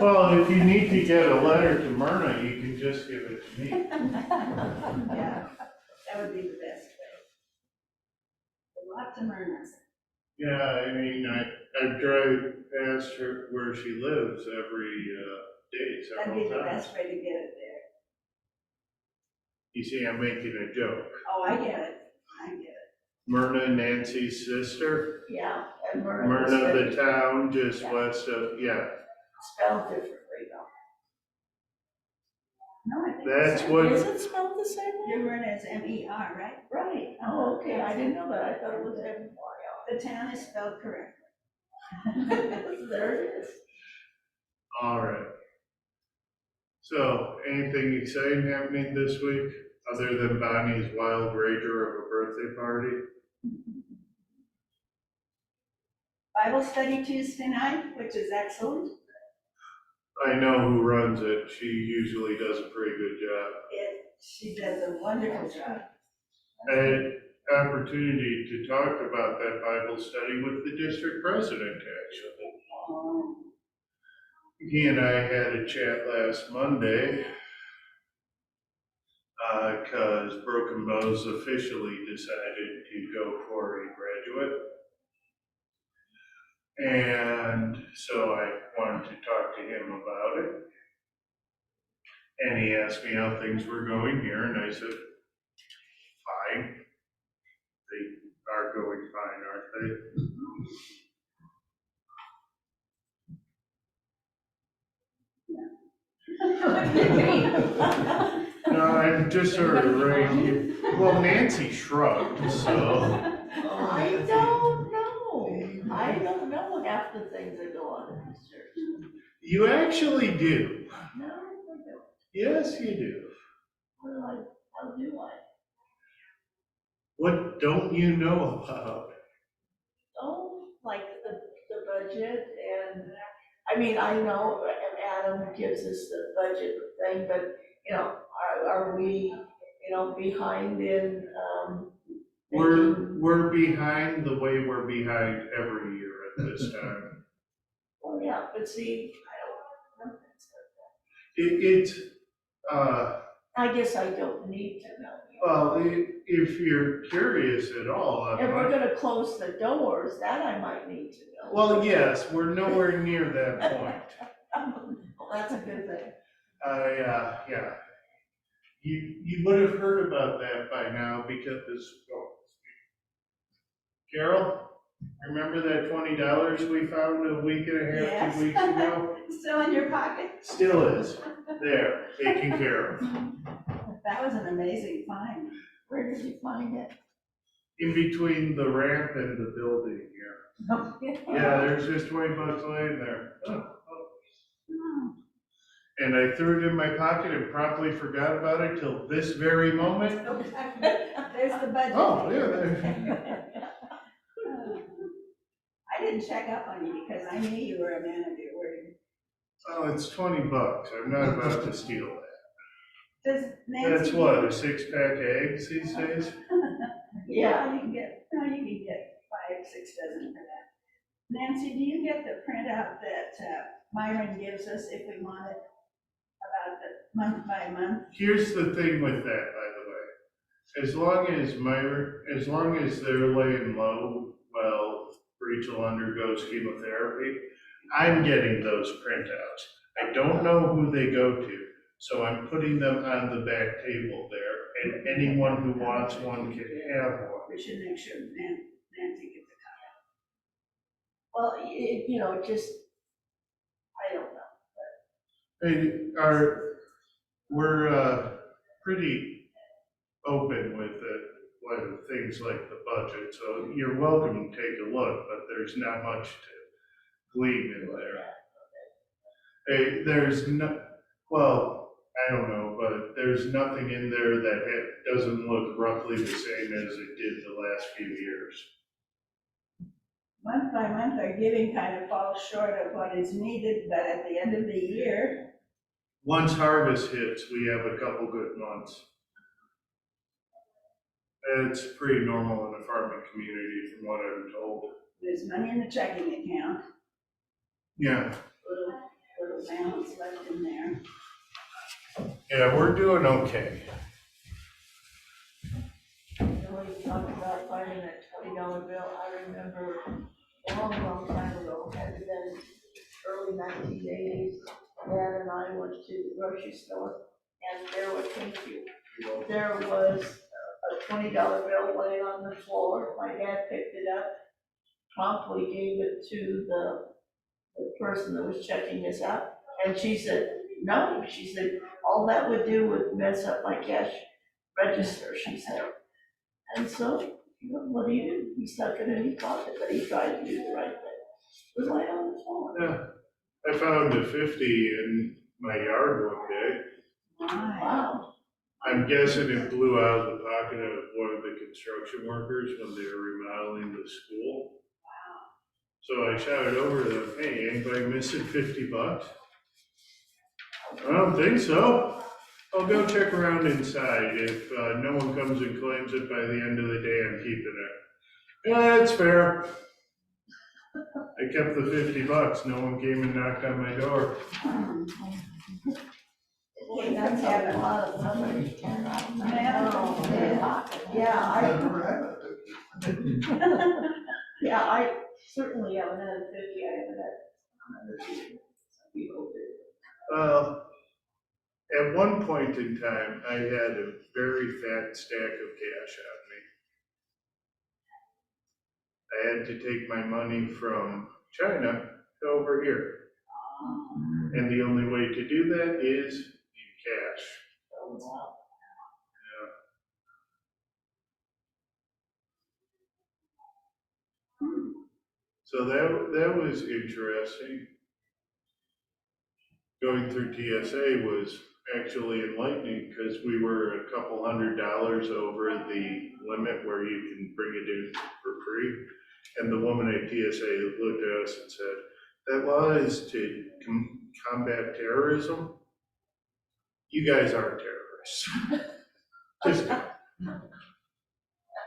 Well, if you need to get a letter to Myrna, you can just give it to me. Yeah, that would be the best way. Lots of Myrnas. Yeah, I mean, I drive past her where she lives every day, That'd be several the times. best way to get it there. You see, I'm making a joke. Oh, I get it. I get it. Myrna, Nancy's sister. Yeah, and Myrna. Myrna, the town just Yeah. west of, yeah. Spelled differently though. No, I think That's it's what- Is it spelled the same Your way? Myrna is M-E-R, right? Right, oh, okay, I didn't know that, I thought it was M-Y-R. The town is spelled correctly. There it is. All right. So, anything exciting happening this week, other than Bonnie's wild rager of a birthday party? Bible study Tuesday night, which is excellent. I know who runs it. She usually does a pretty good job. She does a wonderful job. I had opportunity to talk about that Bible study with the district president, actually. He and I had a chat last Monday, because Broken Bows officially decided to go for a graduate. And so I wanted to talk to him about it. And he asked me how things were going here, and I said, fine. They are going fine, aren't they? No, I'm just sort of right here. Well, Nancy shrugged, so. I don't know. I don't know half the things that go on in this church. You actually do. No, I don't. Yes, you do. How do I? What don't you know about? Oh, like the budget and, I mean, I know Adam gives us the budget thing, but, are we, behind in, We're behind the way we're behind every year at this time. Oh, yeah, but see, I don't know things I I guess I don't need to know. well, if you're curious at all, If we're gonna close the doors, that I might need to know. well, yes, we're nowhere near that point. Well, that's a good thing. Yeah. You would have heard about that by now because, Carol, remember that $20 we found a week and a half, Yes. 2 weeks ago? Still in your pocket? Still is. There, taken care of. That was an amazing find. Where did you find it? In between the ramp and the building here. Yeah, there's just $20 laying there. And I threw it in my pocket and promptly forgot about it till this very moment. There's the budget. Oh, yeah, there. I didn't check up on you because I knew you were a man of your word. Oh, it's $20. I'm not about to steal that. Does Nancy? That's what, a 6-pack of eggs these days? Yeah. You can get 5, 6 dozen for that. Nancy, do you get the printout that Myron gives us if we want it about the month by month? Here's the thing with that, by the way. As long as they're laying low, while Rachel undergoes chemotherapy, I'm getting those printouts. I don't know who they go to, so I'm putting them on the back table there, and anyone who wants one can have one. We should make sure Nancy gets a copy. Well, just, I don't know. We're pretty open with things like the budget, so you're welcome to take a look, but there's not much to glean in there. Hey, I don't know, but there's nothing in there that doesn't look roughly the same as it did the last few years. Month by month, our giving kind of falls short of what is needed, but at the end of the year, Once harvest hits, we have a couple good months. It's pretty normal in a farming community from what I'm told. there's money in the checking account. Yeah, Little balance left in there. Yeah, we're doing okay. When we talked about finding that $20 bill, I remember a long time ago, had to been early 1980s, Dad and I went to the grocery store, and there was, thank you, there was a $20 bill laying on the floor. My dad picked it up, promptly gave it to the person that was checking us out, and she said, no, she said, all that would do would mess up my cash register, she said. And so, you know, what do you do? He stuck it in his pocket, but he tried to do the right thing. It was laying on the floor. Yeah, I found a 50 in my yard one day. Wow. I'm guessing it blew out of the pocket of one of the construction workers when they were remodeling the school. So I shouted over to them, hey, anybody missing $50? I don't think so. I'll go check around inside. If no one comes and claims it by the end of the day, I'm keeping it. Yeah, that's fair. I kept the $50. No one came and knocked on my door. That's a lot of somebody cannot. Yeah, I certainly haven't had a 50, I haven't had 100. Some people do. At one point in time, I had a very fat stack of cash on me. I had to take my money from China to over here. And the only way to do that is in cash. Oh, wow. So that was interesting. Going through TSA was actually enlightening because we were a couple $100 over the limit where you can bring it in for free. And the woman at TSA looked at us and said, that law is to combat terrorism. You guys aren't terrorists. Just,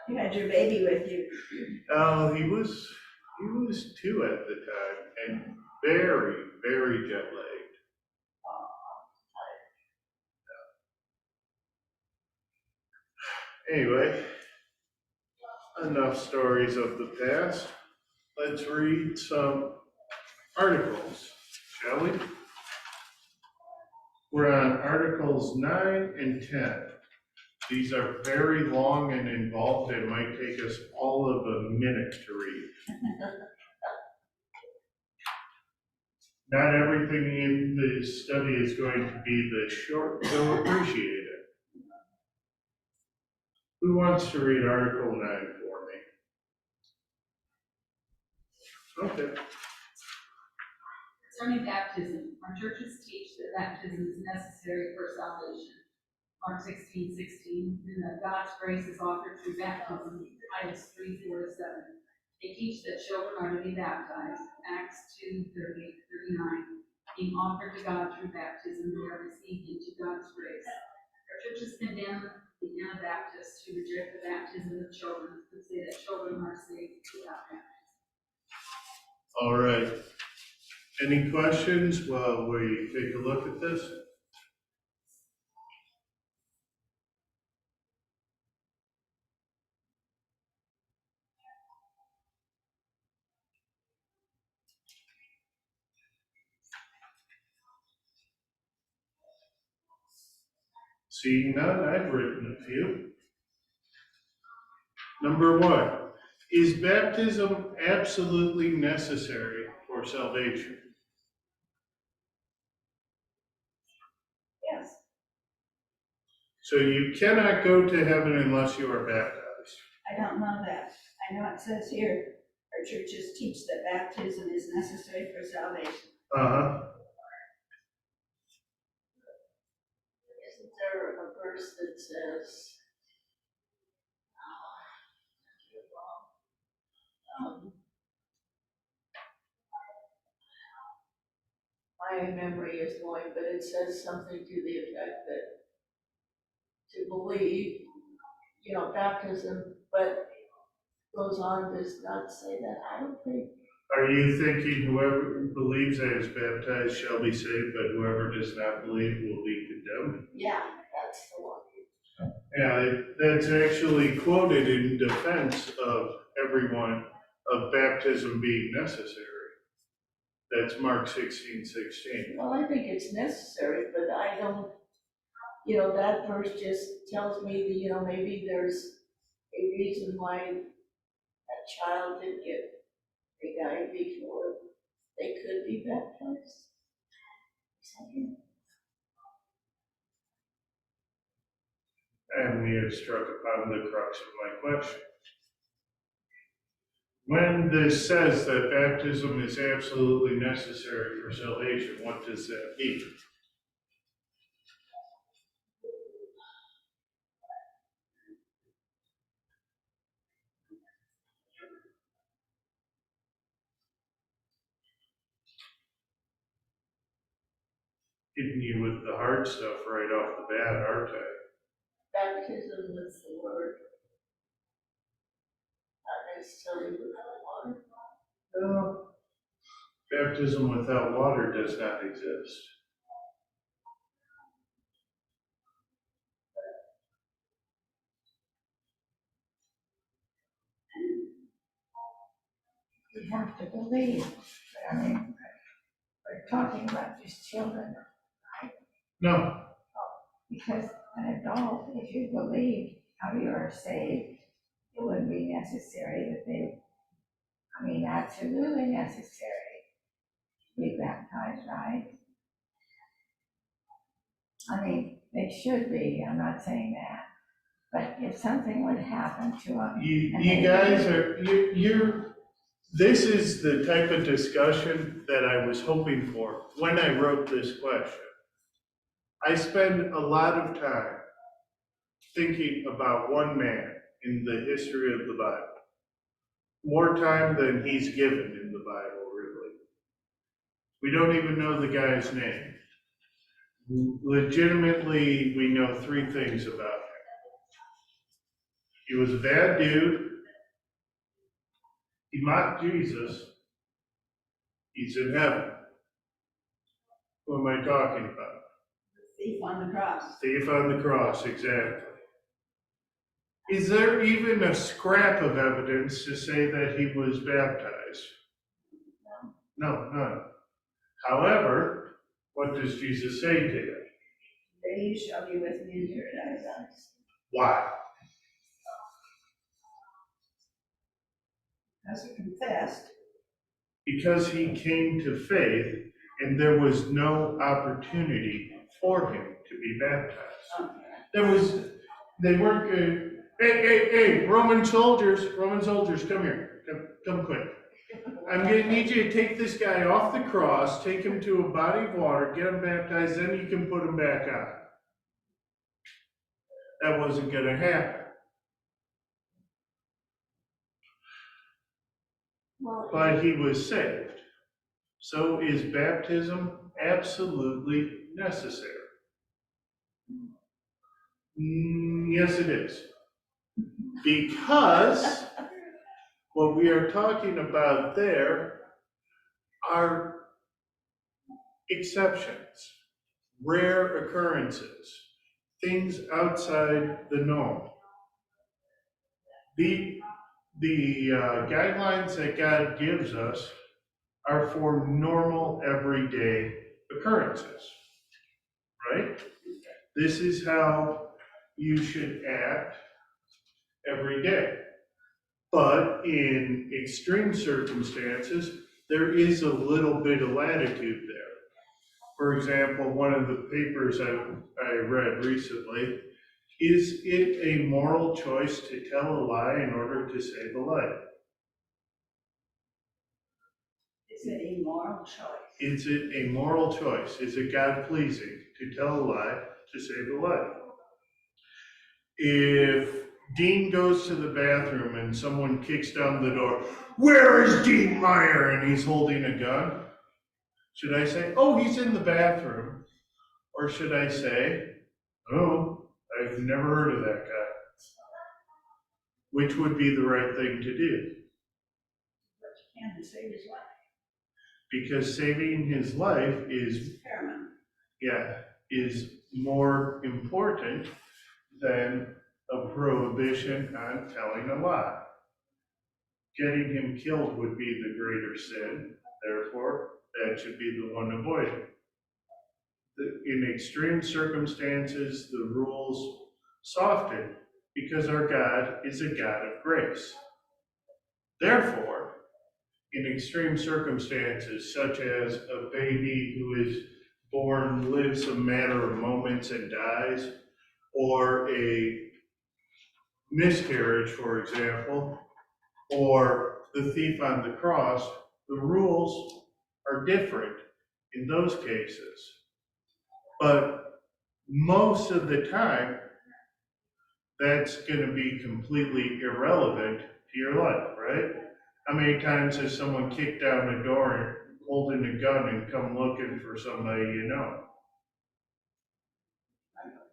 You had your baby with you. oh, he was 2 at the time and very, very jet lagged. Anyway, enough stories of the past. Let's read some articles, shall we? We're on Articles 9 and 10. These are very long and involved. It might take us all of a minute to read. Not everything in the study is going to be this short, so appreciate it. Who wants to read Article 9 for me? Okay. Concerning baptism, our churches teach that baptism is necessary for salvation. Mark 16:16, and that God's grace is offered through baptism, Titus 3:4-7. They teach that children are to be baptized, Acts 2:38-39. Being offered to God through baptism, they are received into God's grace. Our churches condemn the Anabaptists who reject the baptism of children and say that children are saved without baptism. All right. Any questions while we take a look at this? Seeing none, I've written a few. Number 1, is baptism absolutely necessary for salvation? Yes. So you cannot go to heaven unless you are baptized. I don't know that. I know it says here, our churches teach that baptism is necessary for salvation. Uh-huh. Isn't there a verse that says, my memory is going, but it says something to the effect that to believe, baptism, but goes on, does not say that. I don't think Are you thinking whoever believes and is baptized shall be saved, but whoever does not believe will be condemned? Yeah, that's the one. Yeah, that's actually quoted in defense of everyone of baptism being necessary. That's Mark 16:16. Well, I think it's necessary, but I don't, you know, that verse just tells me that, you know, maybe there's a reason why that child didn't get, they died before they could be baptized. Something. And we have struck upon the crux of my question. When this says that baptism is absolutely necessary for salvation, what does that mean? Hitting you with the hard stuff right off the bat, aren't I? Baptism with the word, not necessarily with the water. No. Baptism without water does not exist. You have to believe, I mean, we're talking about just children, No, because an adult, if you believe how you are saved, it wouldn't be necessary that they, I mean, absolutely necessary to be baptized, right? I mean, they should be, I'm not saying that, but if something would happen to them. you guys are, this is the type of discussion that I was hoping for when I wrote this question. I spend a lot of time thinking about one man in the history of the Bible. More time than he's given in the Bible, really. We don't even know the guy's name. Legitimately, we know three things about him. He was a bad dude. He mocked Jesus. He's in heaven. Who am I talking about? Thief on the cross. Thief on the cross, exactly. Is there even a scrap of evidence to say that he was baptized? No, none. However, what does Jesus say to him? There you shall be with me in paradise. Why? As he confessed, Because he came to faith and there was no opportunity for him to be baptized. They weren't, hey, Roman soldiers, come here, come quick. I'm gonna need you to take this guy off the cross, take him to a body of water, get him baptized, then you can put him back on. That wasn't gonna happen. Well, But he was saved. So is baptism absolutely necessary? Yes, it is. Because what we are talking about there are exceptions, rare occurrences, things outside the norm. The guidelines that God gives us are for normal, everyday occurrences, right? This is how you should act every day. But in extreme circumstances, there is a little bit of latitude there. For example, one of the papers I read recently, is it a moral choice to tell a lie in order to save a life? is it a moral choice? Is it a moral choice? Is it God-pleasing to tell a lie to save a life? If Dean goes to the bathroom and someone kicks down the door, "Where is Dean Meyer?" and he's holding a gun, should I say, "Oh, he's in the bathroom"? Or should I say, "Oh, I've never heard of that guy"? Which would be the right thing to do? But you can to save his life. Because saving his life is, Paramount. is more important than a prohibition on telling a lie. Getting him killed would be the greater sin, therefore, that should be the one avoided. In extreme circumstances, the rules soften because our God is a God of grace. Therefore, in extreme circumstances, such as a baby who is born, lives a matter of moments and dies, or a miscarriage, for example, or the thief on the cross, the rules are different in those cases. But most of the time, that's going to be completely irrelevant to your life, right? How many times has someone kicked down a door and holding a gun and come looking for somebody you know?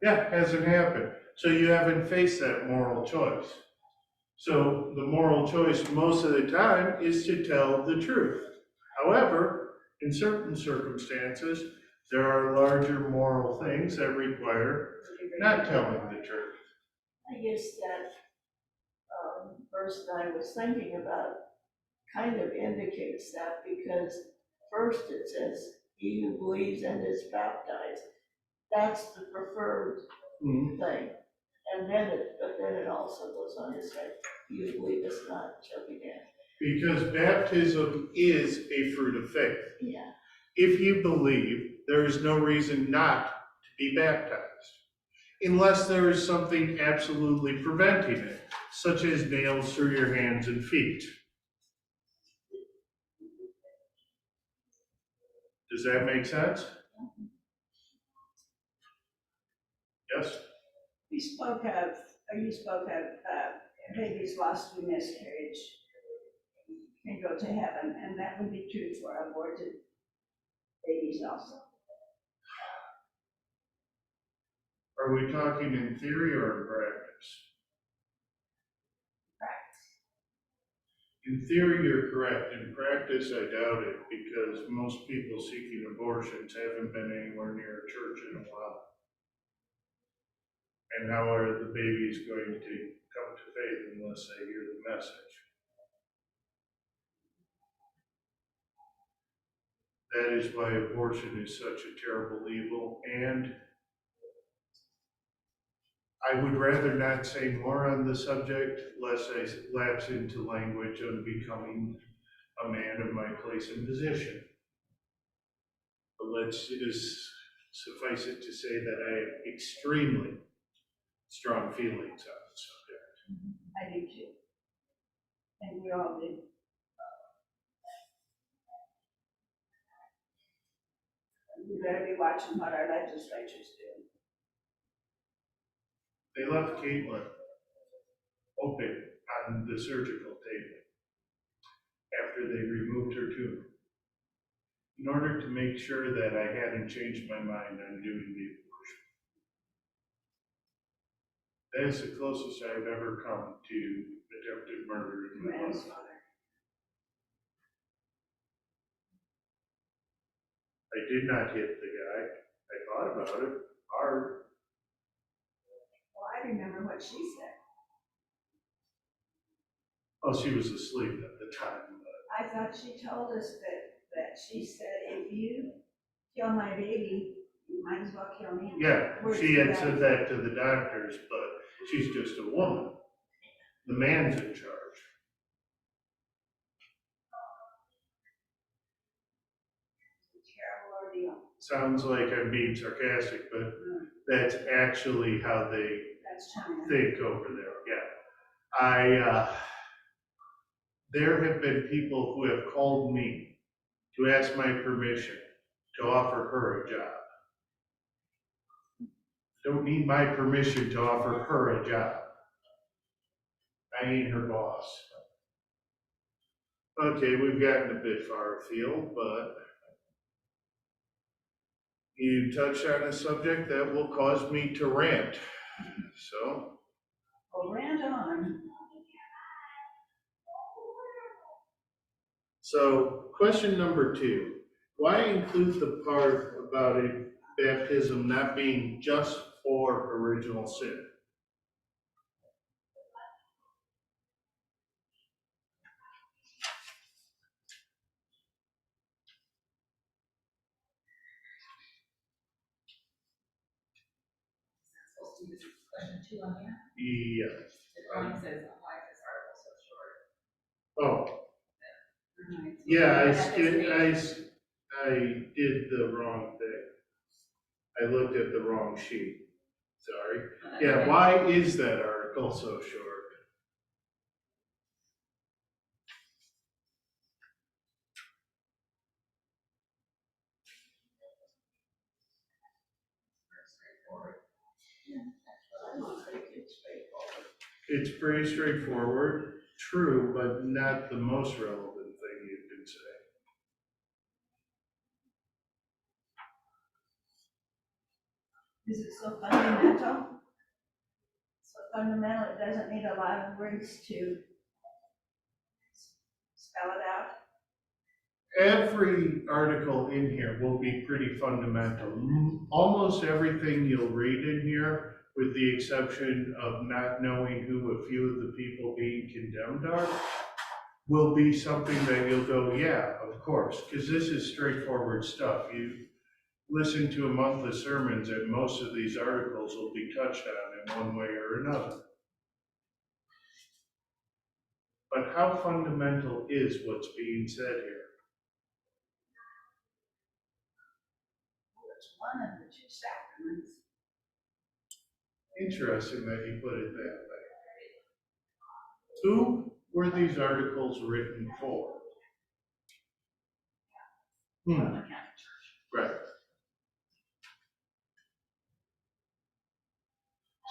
Yeah, hasn't happened. So you haven't faced that moral choice. So the moral choice most of the time is to tell the truth. However, in certain circumstances, there are larger moral things that require not telling the truth. I guess that, verse that I was thinking about kind of indicates that, because first it says, he who believes and is baptized. That's the preferred thing. And then it also goes on to say, he who believeth not shall be damned. Because baptism is a fruit of faith. Yeah. If you believe, there is no reason not to be baptized, unless there is something absolutely preventing it, such as nails through your hands and feet. Does that make sense? Yes? You spoke of babies lost through miscarriage can go to heaven, and that would be true for aborted babies also. Are we talking in theory or in practice? Practice. In theory, you're correct. In practice, I doubt it, because most people seeking abortions haven't been anywhere near a church in a while. And how are the babies going to come to faith unless they hear the message? That is why abortion is such a terrible evil, and I would rather not say more on the subject, lest I lapse into language on becoming a man of my place and position. But let's just suffice it to say that I have extremely strong feelings on the subject. I do too. And we all do. We better be watching what our legislatures do. They left Caitlin open on the surgical table after they removed her tumor, in order to make sure that I hadn't changed my mind on doing the abortion. That is the closest I've ever come to attempted murder in my life. Manslaughter. I did not hit the guy. I thought about it hard. Well, I remember what she said. Oh, she was asleep at the time. I thought she told us that she said, if you kill my baby, you might as well kill me. Yeah, Where's she the had guy? said that to the doctors, but she's just a woman. The man's in charge. Terrible ordeal. Sounds like I'm being sarcastic, but that's actually how they That's China. think over there, yeah. There have been people who have called me to ask my permission to offer her a job. Don't need my permission to offer her a job. I ain't her boss. Okay, we've gotten a bit far afield, but you touched on a subject that will cause me to rant. So, Well, rant on. So, question number 2, why include the part about a baptism not being just for original sin? Supposed to be question 2 on here. Yeah. The drawing says, why is this article so short? Oh, Mhm. yeah, That I did the wrong thing. I looked at the wrong sheet. Sorry. doesn't- Yeah, okay. why is that article so short? It's pretty straightforward, true, but not the most relevant thing you can say. Is it so fundamental? So fundamental, it doesn't need a lot of words to spell it out? Every article in here will be pretty fundamental. Almost everything you'll read in here, with the exception of not knowing who a few of the people being condemned are, will be something that you'll go, yeah, of course, because this is straightforward stuff. You listen to a month of sermons and most of these articles will be touched on in one way or another. But how fundamental is what's being said here? It's one of the 2 sacraments. Interesting that you put it that way. Who were these articles written for? Roman Catholic Church. Right.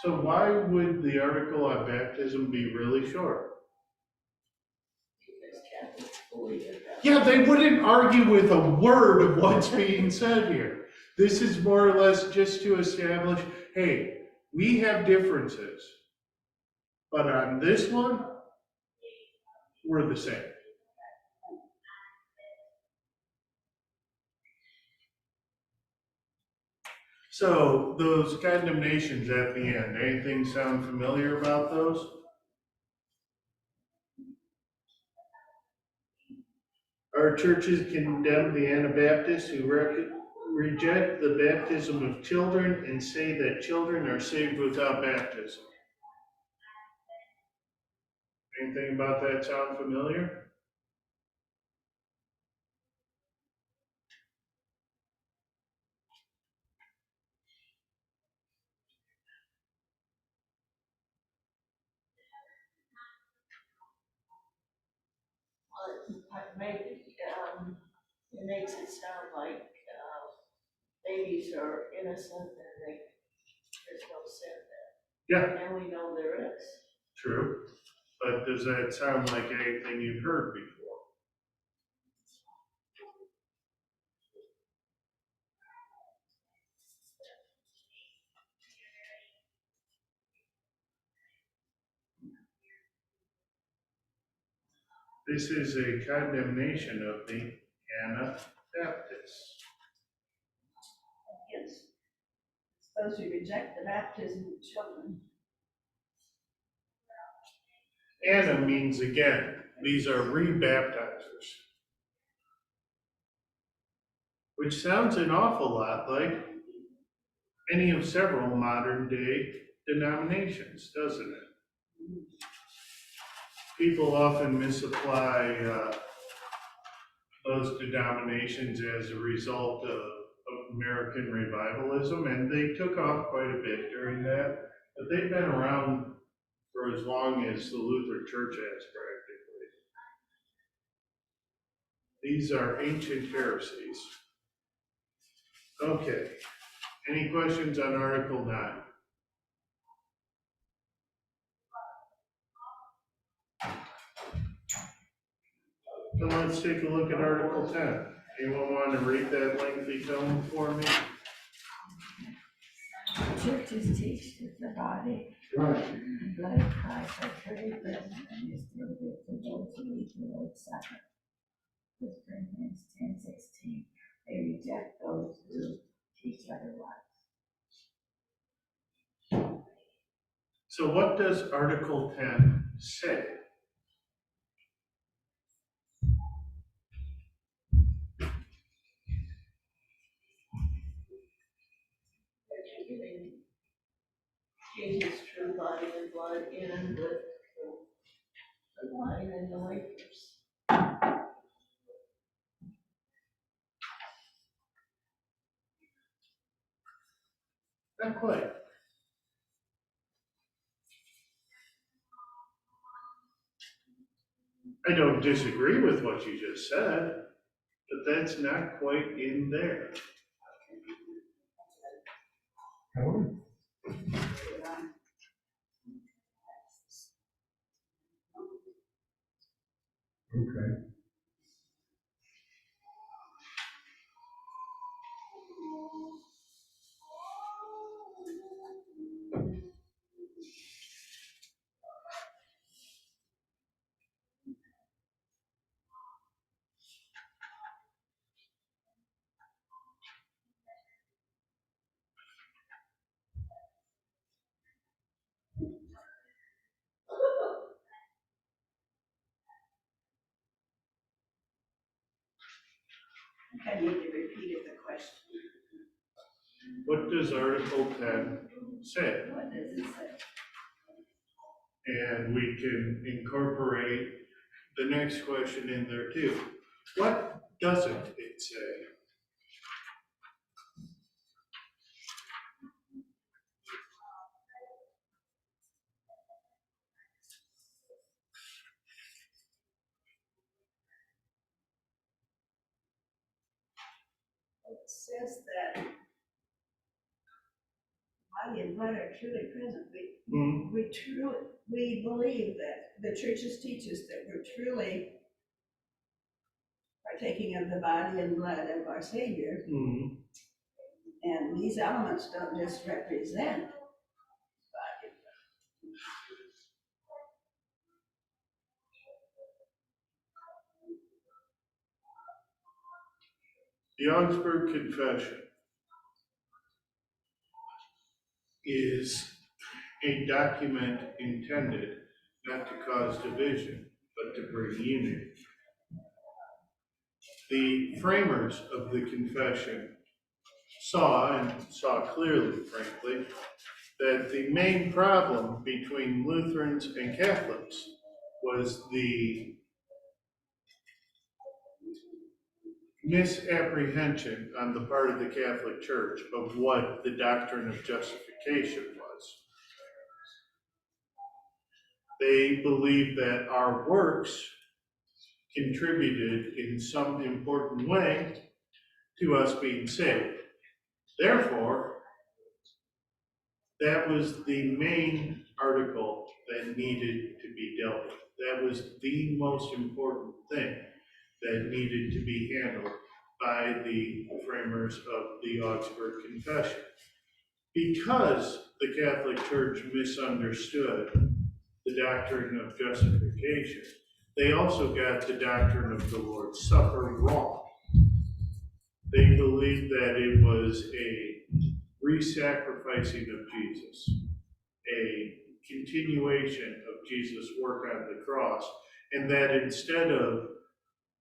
So why would the article on baptism be really short? Because Catholics believe it that way. Yeah, they wouldn't argue with a word of what's being said here. This is more or less just to establish, hey, we have differences, but on this one, we're the same. So those condemnations at the end, anything sound familiar about those? Our churches condemn the Anabaptists who reject the baptism of children and say that children are saved without baptism. Anything about that sound familiar? Maybe, it makes it sound like, babies are innocent and there's no sin there. Yeah, And we know there is. true. But does that sound like anything you've heard before? This is a condemnation of the Anabaptists. Yes. Those who reject the baptism of children. Anna means again, these are rebaptizers. Which sounds an awful lot like any of several modern day denominations, doesn't it? People often misapply those denominations as a result of American revivalism, and they took off quite a bit during that, but they've been around for as long as the Lutheran Church has practically. These are ancient heresies. Okay, any questions on Article 9? So let's take a look at Article 10. Anyone want to read that lengthy tome for me? Churches teach that the body Right. and blood of Christ are truly present and is delivered for those who eat the Lord's Supper. First Corinthians 10:16, they reject those who teach otherwise. So what does Article 10 say? That you're giving Jesus' true body and blood in with the wine and the wafers. Not quite. I don't disagree with what you just said, but that's not quite in there. Okay. I need to repeat the question. What does Article 10 say? What does it say? And we can incorporate the next question in there too. What doesn't it say? It says that body and blood are truly present. We believe that the churches teach us that we're truly partaking of the body and blood of our Savior. Mhm. And these elements don't just represent body. The Augsburg Confession is a document intended not to cause division, but to bring unity. The framers of the confession saw clearly, frankly, that the main problem between Lutherans and Catholics was the misapprehension on the part of the Catholic Church of what the doctrine of justification was. They believed that our works contributed in some important way to us being saved. Therefore, that was the main article that needed to be dealt with. That was the most important thing that needed to be handled by the framers of the Augsburg Confession. Because the Catholic Church misunderstood the doctrine of justification, they also got the doctrine of the Lord's Supper wrong. They believed that it was a re-sacrificing of Jesus, a continuation of Jesus' work on the cross, and that instead of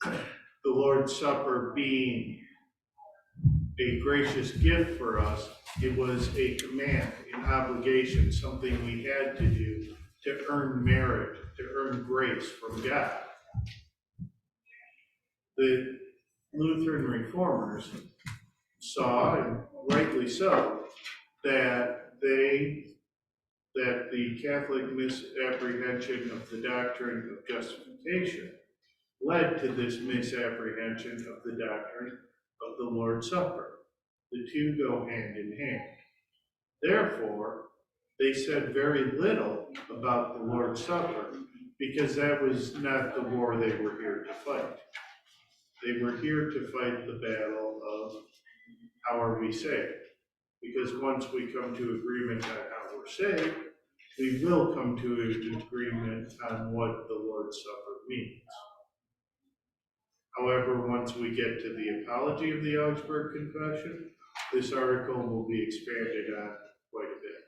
the Lord's Supper being a gracious gift for us, it was a command, an obligation, something we had to do to earn merit, to earn grace from God. The Lutheran reformers saw, and rightly so, that the Catholic misapprehension of the doctrine of justification led to this misapprehension of the doctrine of the Lord's Supper. The two go hand in hand. Therefore, they said very little about the Lord's Supper because that was not the war they were here to fight. They were here to fight the battle of how are we saved? Because once we come to agreement on how we're saved, we will come to an agreement on what the Lord's Supper means. However, once we get to the apology of the Augsburg Confession, this article will be expanded on quite a bit.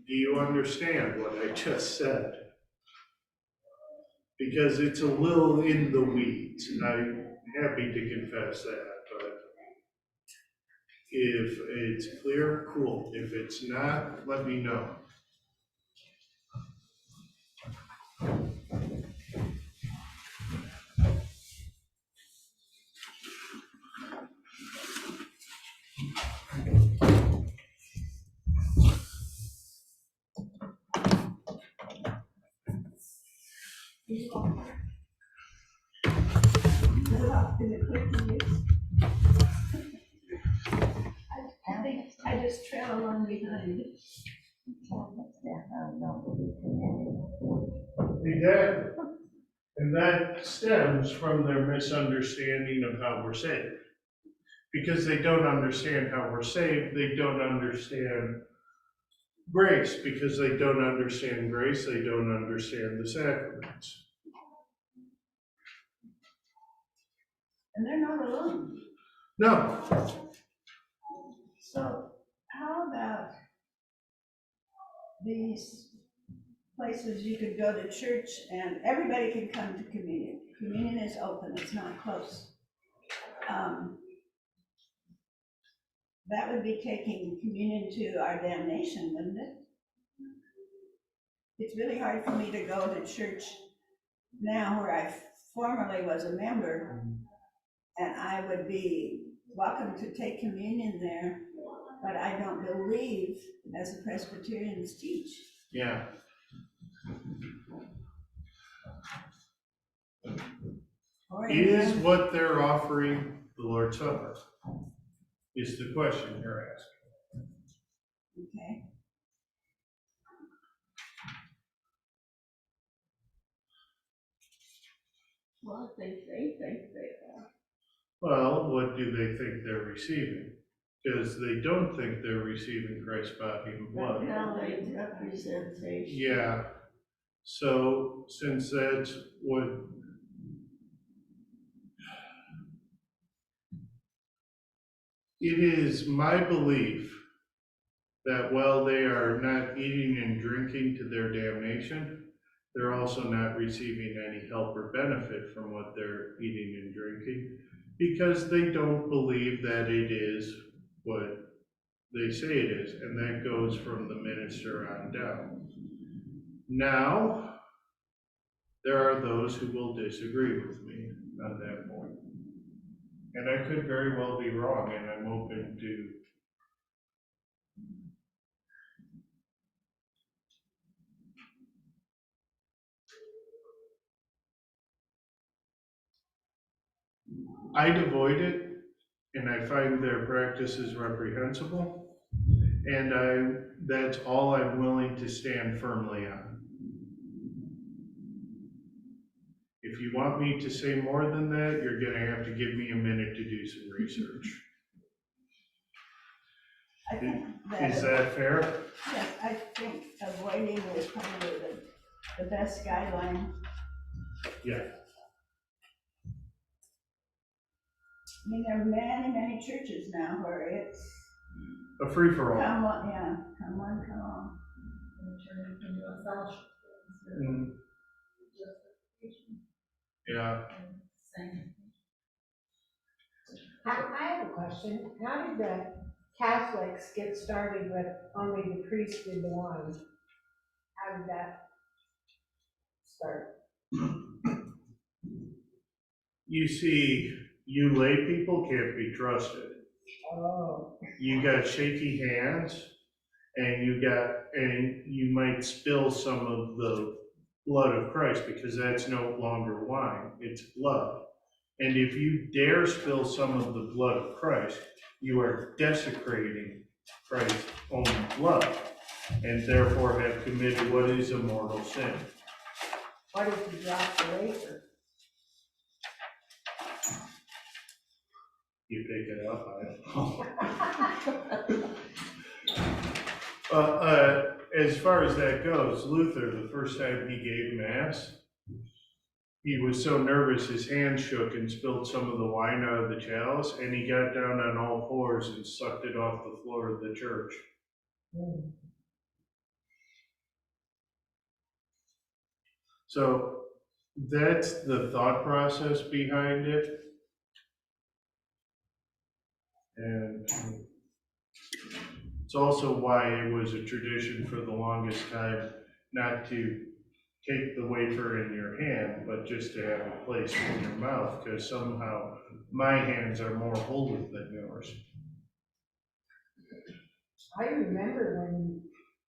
Do you understand what I just said? Because it's a little in the weeds. I'm happy to confess that, but if it's clear, cool. If it's not, let me know. Is it clear to you? I think I just trail along behind. And that stems from their misunderstanding of how we're saved. Because they don't understand how we're saved, they don't understand grace. Because they don't understand grace, they don't understand the sacraments. And they're not alone. No, So how about these places you could go to church and everybody can come to communion? Communion is open, it's not close. That would be taking communion to our damnation, wouldn't it? It's really hard for me to go to church now where I formerly was a member, and I would be welcome to take communion there, but I don't believe, as the Presbyterians teach. yeah. Or Is even- what they're offering the Lord's Supper? Is the question you're asking. Okay. Well, if they think they are. Well, what do they think they're receiving? Because they don't think they're receiving Christ's body and blood. No, it's representation. Yeah, so since that's what, it is my belief that while they are not eating and drinking to their damnation, they're also not receiving any help or benefit from what they're eating and drinking, because they don't believe that it is what they say it is, and that goes from the minister on down. Now, there are those who will disagree with me on that point. And I could very well be wrong, and I'm open to I'd avoid it, and I find their practices reprehensible, and that's all I'm willing to stand firmly on. If you want me to say more than that, you're gonna have to give me a minute to do some research. I think Is that fair? yes, I think avoiding is probably the best guideline. Yeah. I mean, there are many, many churches now where it's A free-for-all. come on, yeah, come on, come on. And turn it into a fellowship. Mm, Justification yeah. and sanctification. I have a question. How did the Catholics get started with only the priest did the wine? How did that start? You see, you lay people can't be trusted. Oh, You got shaky hands, and you might spill some of the blood of Christ, because that's no longer wine, it's blood. And if you dare spill some of the blood of Christ, you are desecrating Christ's own blood, and therefore have committed what is a mortal sin. what if you drop the wafer? You pick it up, I don't know. as far as that goes, Luther, the first time he gave mass, he was so nervous his hand shook and spilled some of the wine out of the chalice, and he got down on all fours and sucked it off the floor of the church. So that's the thought process behind it. And it's also why it was a tradition for the longest time not to take the wafer in your hand, but just to have it placed in your mouth, because somehow my hands are more holy than yours. I remember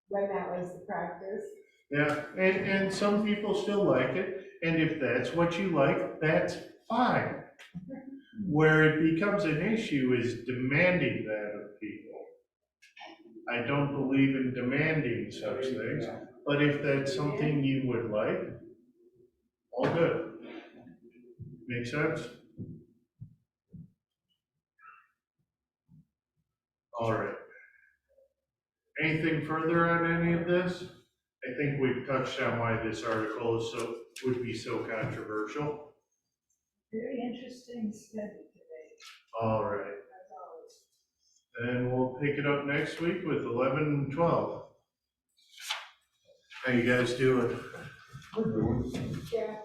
when that was the practice. Yeah, and some people still like it, and if that's what you like, that's fine. Where it becomes an issue is demanding that of people. I don't believe in demanding such things, but if that's something you would like, all good. Make sense? All right. Anything further on any of this? I think we've touched on why this article would be so controversial. Very interesting study today, All right. as always. And we'll pick it up next week with 11 and 12. How you guys doing? We're doing, Yeah,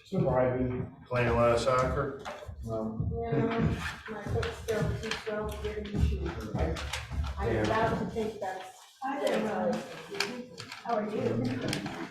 surviving. Playing a lot of soccer? yeah, my foot's still too slow to get in the shoes. I'm Yeah. about to take that. Hi there, Rose. How are you?